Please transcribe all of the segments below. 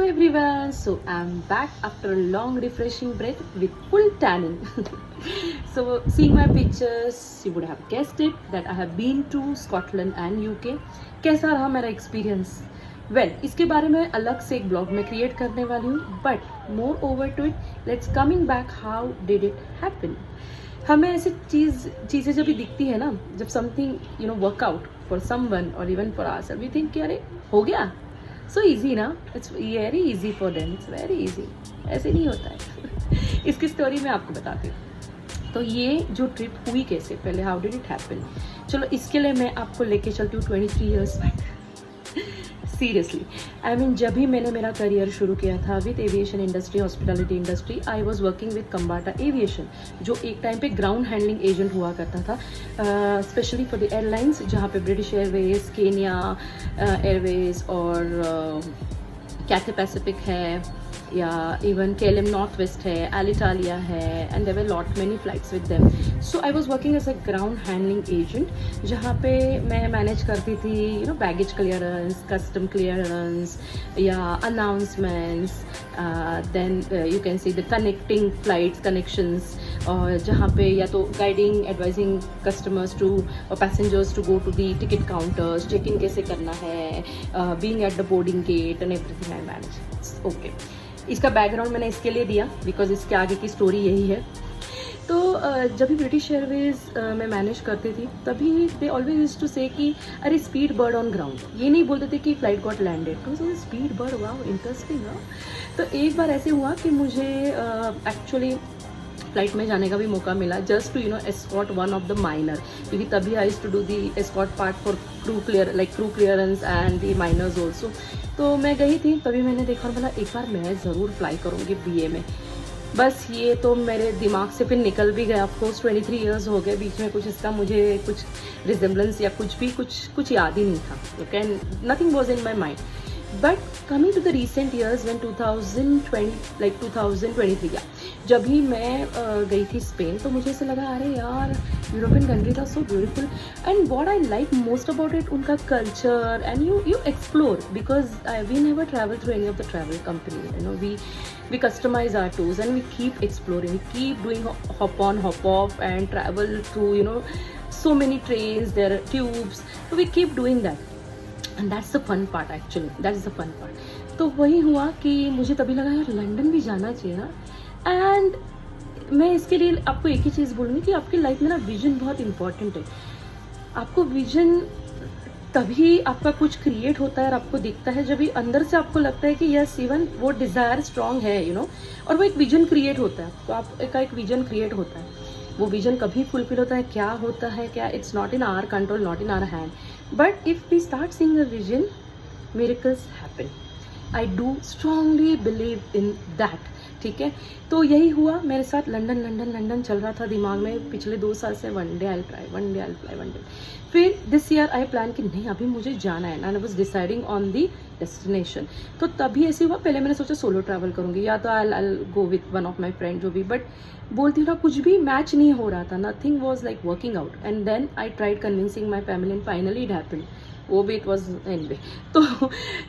everyone, so I'm back after a long refreshing breath with full tanning. So seeing my pictures, you would have guessed it that I have been to Scotland and UK. कैसा रहा मेरा experience? Well इसके बारे में अलग से एक blog में क्रिएट करने वाली हूँ, but moreover to it let's coming back how did it happen. हमें ऐसी चीज़ें जब भी दिखती है ना, जब समथिंग वर्कआउट फॉर समवन और even for ourselves, we think कि अरे हो गया, सो ईजी ना, it's very easy for them, it's very easy. ऐसे नहीं होता है. इसकी स्टोरी मैं आपको बताती हूँ. तो ये जो ट्रिप हुई कैसे, पहले हाउ डिड इट हैपन. चलो इसके लिए मैं आपको लेके चलती हूँ 23 years back. Seriously I mean जब भी मैंने मेरा करियर शुरू किया था with aviation industry, hospitality industry, I was working with Cambata aviation, जो एक टाइम पे ग्राउंड हैंडलिंग एजेंट हुआ करता था, स्पेशली फॉर द एयरलाइंस, जहाँ पे ब्रिटिश एयरवेज, केनिया एयरवेज और कैथे पैसिफिक है, या इवन KLM नॉर्थ वेस्ट है, एलिटालिया है, and there were lot many flights with them. So I was working as a ground handling agent, जहाँ पे मैं मैनेज करती थी बैगेज क्लियरेंस, कस्टम क्लियरेंस या announcements, then you can see the connecting flights connections, और जहाँ पे या तो guiding advising customers to passengers to go to the ticket counters, check in कैसे करना है, being at the boarding gate and everything I manage. Okay, इसका background मैंने इसके लिए दिया बिकॉज इसके आगे की स्टोरी यही है. तो जब भी ब्रिटिश एयरवेज में मैनेज करती थी, तभी दे ऑलवेज यूज्ड टू से कि अरे स्पीड बर्ड ऑन ग्राउंड. ये नहीं बोलते थे कि फ्लाइट गॉट लैंडेड, तो स्पीड बर्ड, वाओ इंटरेस्टिंग. तो एक बार ऐसे हुआ कि मुझे एक्चुअली फ्लाइट में जाने का भी मौका मिला, just to escort one of the minor, क्योंकि तभी I used to do the escort part for crew clearance and the minors also. तो मैं गई थी, तभी मैंने देखा और बोला एक बार मैं ज़रूर फ्लाई करूँगी BA में. बस ये तो मेरे दिमाग से फिर निकल भी गया. ऑफकोर्स 23 ईयर्स हो गए, बीच में कुछ इसका मुझे कुछ रिजेम्बलेंस या कुछ याद ही नहीं था. Okay, nothing was in my mind. But coming to the recent years when 2023 या जब भी मैं गई थी स्पेन, तो मुझे ऐसे लगा अरे यार European countries are so beautiful, and what I like most about it, उनका culture, and you explore, because we never travel through any of the travel company. We customize our tours and we keep exploring, we keep doing hop on hop off and travel through so many trains, there are tubes, so we keep doing that and that's the fun part. Actually that is the fun part. तो वही हुआ कि मुझे तभी लगा यार London भी जाना चाहिए ना. एंड मैं इसके लिए आपको एक ही चीज़ बोलूँगी कि आपकी लाइफ में ना विजन बहुत इंपॉर्टेंट है. आपको विजन तभी आपका कुछ क्रिएट होता है और आपको दिखता है जब भी अंदर से आपको लगता है कि यस इवन वो डिज़ायर स्ट्रांग है और वो एक विजन क्रिएट होता है. तो आपका एक विजन क्रिएट होता है. वो विजन कभी फुलफिल होता है, क्या होता है क्या, it's not in our control, not in our hand. But if we start seeing a vision, miracles happen. I do strongly believe in that. ठीक है, तो यही हुआ मेरे साथ. लंदन चल रहा था दिमाग में पिछले 2 साल से. One day I try, one day I fly, one day. फिर दिस ईयर आई प्लान कि नहीं अभी मुझे जाना है, and I was deciding on the destination. तो तभी ऐसे हुआ, पहले मैंने सोचा सोलो ट्रैवल करूँगी या तो I go with one of my friend, जो भी. बट बोलती हूँ ना, कुछ भी मैच नहीं हो रहा था, nothing was like working out. And then I tried convincing my family and finally it happened. वो भी इट वॉज एनीवे.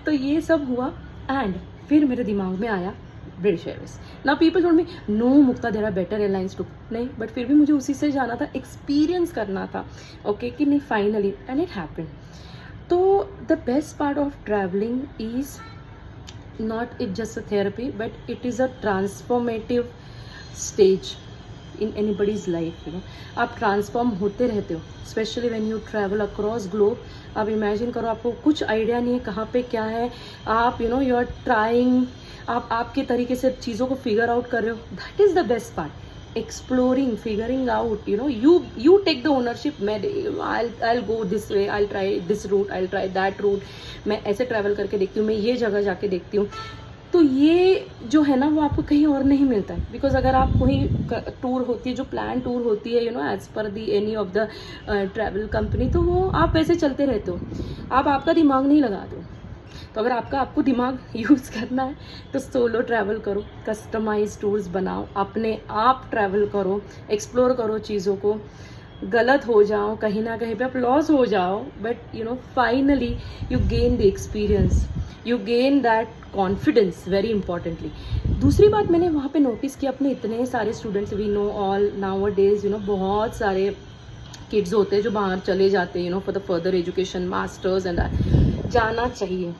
तो ये सब हुआ एंड फिर मेरे दिमाग में आया ब्रिटिश एयरवेज. ना people told me no Mukta there are better airlines too, नहीं, बट फिर भी मुझे उसी से जाना था, एक्सपीरियंस करना था. ओके कि नहीं, फाइनली एंड इट हैपेंड. तो the best part of travelling is not it just a therapy, but it is a transformative stage in anybody's life. आप ट्रांसफॉर्म होते रहते हो, specially when you travel across globe. आप imagine करो, आपको कुछ idea नहीं है कहाँ पे क्या है, आप यू आर ट्राइंग, आप आपके तरीके से चीज़ों को फिगर आउट कर रहे हो. That is the best part. Exploring, figuring out, you take the ownership. मैं I'll go this way, I'll try this route, I'll try that route. मैं ऐसे ट्रैवल करके देखती हूँ, मैं ये जगह जाके देखती हूँ. तो ये जो है ना, वो आपको कहीं और नहीं मिलता है. बिकॉज अगर आप कोई टूर होती है, जो प्लान टूर होती है as per the any of the travel company, तो वो आप वैसे चलते रहते हो, आप आपका दिमाग नहीं लगाते हो. तो अगर आपको दिमाग यूज़ करना है तो सोलो ट्रैवल करो, कस्टमाइज टूर्स बनाओ, अपने आप ट्रैवल करो, एक्सप्लोर करो चीज़ों को. गलत हो जाओ, कहीं ना कहीं पे आप लॉस हो जाओ, but you know finally you gain the experience, you gain that confidence very importantly. दूसरी बात मैंने वहाँ पे नोटिस किया, अपने इतने सारे students, we know all nowadays, you know बहुत सारे किड्स होते हैं जो बाहर चले जाते हैं, you know for the further education, masters and that. जाना चाहिए,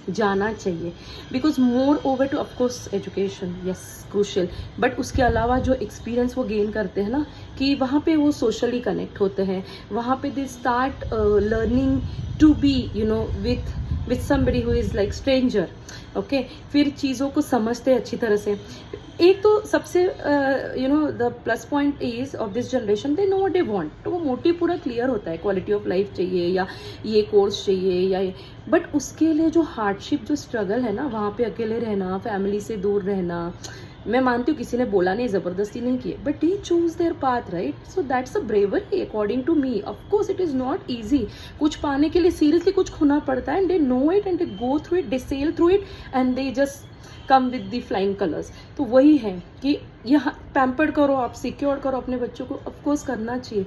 जाना चाहिए, because moreover to of course education, yes crucial, but उसके अलावा जो एक्सपीरियंस वो गेन करते हैं ना, कि वहाँ पे वो सोशली कनेक्ट होते हैं, वहाँ पे they start learning to be you know with somebody who is like stranger. Okay, फिर चीज़ों को समझते हैं अच्छी तरह से. एक तो सबसे you know the plus point is of this generation, they know what they want. तो वो मोटिव पूरा क्लियर होता है, क्वालिटी ऑफ लाइफ चाहिए या ये कोर्स चाहिए या ये, बट उसके लिए जो हार्डशिप, जो स्ट्रगल है ना, वहाँ पे अकेले रहना, फैमिली से दूर रहना, मैं मानती हूँ किसी ने बोला नहीं, ज़बरदस्ती नहीं की, but they choose their path, right. So that's a bravery according to me. Of course it is not easy, कुछ पाने के लिए सीरियसली कुछ खोना पड़ता है, and they know it and they go through it, they sail through it and they just come with the flying colours. तो वही है कि यहाँ पैम्पर्ड करो, आप सिक्योर करो अपने बच्चों को, ऑफकोर्स करना चाहिए,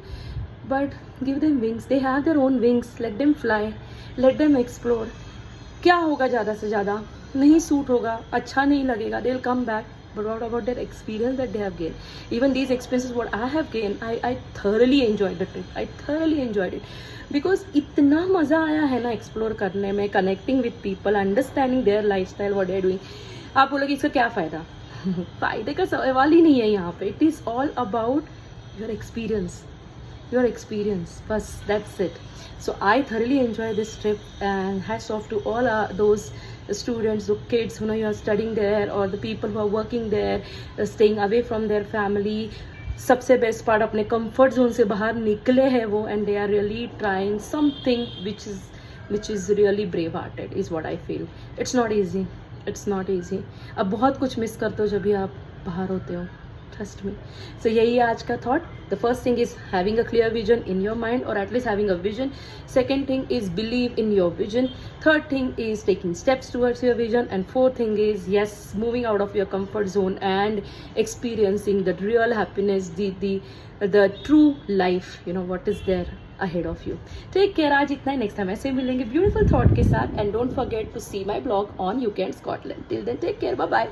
but give them wings, they have their own wings, let them fly, let them explore. क्या होगा ज़्यादा से ज़्यादा, नहीं सूट होगा, अच्छा नहीं लगेगा, they will come back. But what about their experience that they have gained? Even these experiences what I have gained, I thoroughly enjoyed the trip. I thoroughly enjoyed it. Because इतना मज़ा आया है ना explore करने में, connecting with people, understanding their life style, what they are doing. आप बोलोगे इसका क्या फ़ायदा? फ़ायदे का सवाल ही नहीं है यहाँ पे. It is all about your experience, बस that's it. So I thoroughly enjoy this trip, and hats off to all those students, the kids who know you are studying there, or the people who are working there, staying away from their family. सबसे best part, अपने comfort zone से बाहर निकले हैं वो, and they are really trying something which is really brave hearted is what I feel. It's not easy, it's not easy. अब बहुत कुछ मिस करते हो जब भी आप बाहर होते हो, trust me. So यही है आज का thought. The first thing is having a clear vision in your mind, or at least having a vision. Second thing is believe in your vision. Third thing is taking steps towards your vision. And fourth thing is, yes, moving out of your comfort zone and experiencing the real happiness, the true life, you know, what is there ahead of you. Take care. आज इतना ही. Next time ऐसे मिलेंगे beautiful thought के साथ. And don't forget to see my blog on UK and Scotland. Till then, take care. Bye bye.